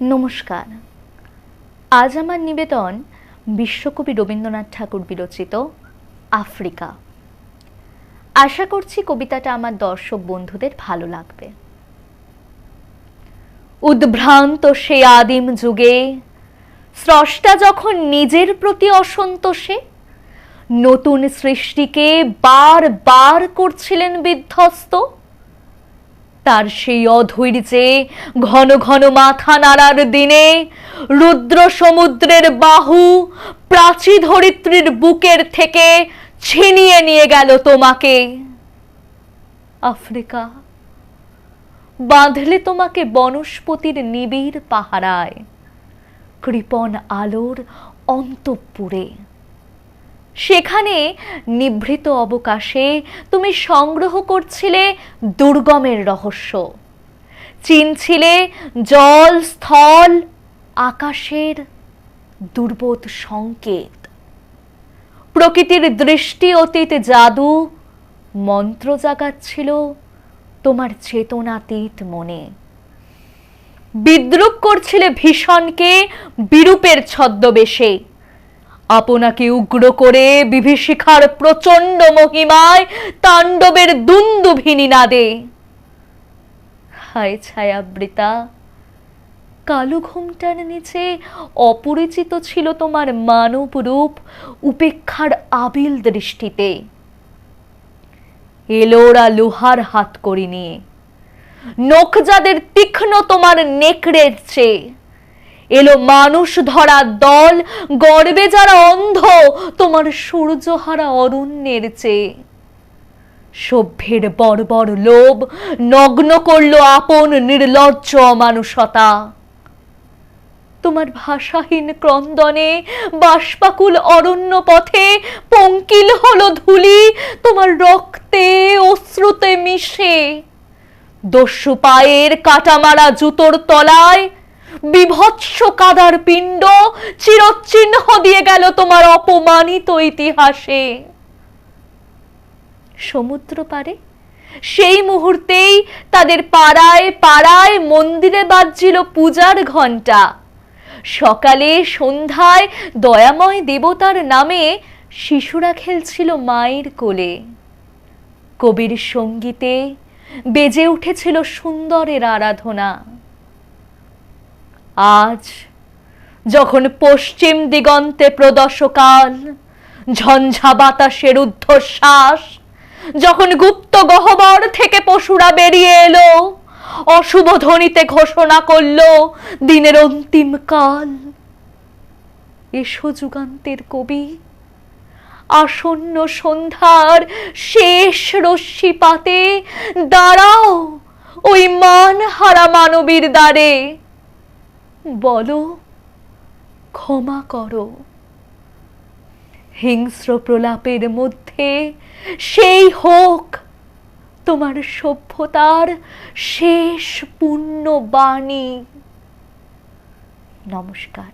নমস্কার। আজ আমার নিবেদন বিশ্বকবি রবীন্দ্রনাথ ঠাকুর বিরচিত আফ্রিকা। আশা করছি কবিতাটা আমার দর্শক বন্ধুদের ভালো লাগবে। উদ্ভ্রান্ত সে আদিম যুগে স্রষ্টা যখন নিজের প্রতি অসন্তোষে নতুন সৃষ্টিকে বার বার করছিলেন বিধ্বস্ত, তার সেই অধৈর্যে ঘন ঘন মাথা নাড়ার দিনে রুদ্র সমুদ্রের বাহু প্রাচী ধরিত্রীর বুকের থেকে ছিনিয়ে নিয়ে গেল তোমাকে। আফ্রিকা, বাঁধলে তোমাকে বনস্পতির নিবিড় পাহারায়, কৃপণ আলোর অন্তঃপুরে। সেখানে নিভৃত অবকাশে তুমি সংগ্রহ করছিলে দুর্গমের রহস্য, চিনছিলে জল স্থল আকাশের দুর্বোধ সংকেত। প্রকৃতির দৃষ্টি অতীত জাদু মন্ত্র জাগাচ্ছিল তোমার চেতনাতীত মনে। বিদ্রুপ করছিলে ভীষণকে বিরূপের ছদ্মবেশে, আপনাকে উগ্র করে বিভীষিকার প্রচন্ড মহিমায় তাণ্ডবের দুন্দুভিনী নাদে। হায় ছায়াবৃতা, কালো ঘোমটার নিচে অপরিচিত ছিল তোমার মানব রূপ উপেক্ষার আবিল দৃষ্টিতে। এলোরা লোহার হাত করি নিয়ে, নখ যাদের তীক্ষ্ণ তোমার নেকড়ের চেয়ে। এলো মানুষ ধরা দল, গর্বে যারা অন্ধ তোমার সূর্যহারা অরণ্যের চেয়ে। সভ্যের বর্বর লোভ নগ্ন করল আপন নির্লজ্জ অমানুষতা। তোমার ভাষাহীন ক্রন্দনে বাষ্পাকুল অরণ্য পথে পঙ্কিল হলো ধূলি তোমার রক্তে অশ্রুতে মিশে। দস্যু পায়ের কাটামারা জুতোর তলায় বিভৎস কাদার পিণ্ড চিরচিহ্ন দিয়ে গেল তোমার অপমানিত ইতিহাসে। সমুদ্র পারে সেই মুহূর্তেই তাদের পাড়ায় পাড়ায় মন্দিরে বাজছিল পূজার ঘণ্টা। সকালে সন্ধ্যায় দয়াময় দেবতার নামে শিশুরা খেলছিল মায়ের কোলে। কবির সঙ্গীতে বেজে উঠেছিল সুন্দরের আরাধনা। আজ যখন পশ্চিম দিগন্তে প্রদশকাল, ঝঞ্ঝা বাতাসের ঊর্ধ্বশ্বাস, যখন গুপ্ত গহ্বর থেকে পশুরা বেরিয়ে এলো, অশুভ ধ্বনিতে ঘোষণা করলো দিনের অন্তিম কাল। এসো যুগান্তের কবি, আসন্ন সন্ধ্যার শেষ রশ্মিপাতে দাঁড়াও ওই মানহারা মানবীর দ্বারে। বলো ক্ষমা করো, হিংস্র প্রলাপের মধ্যে সেই হোক তোমার সভ্যতার শেষ পূর্ণ বাণী। নমস্কার।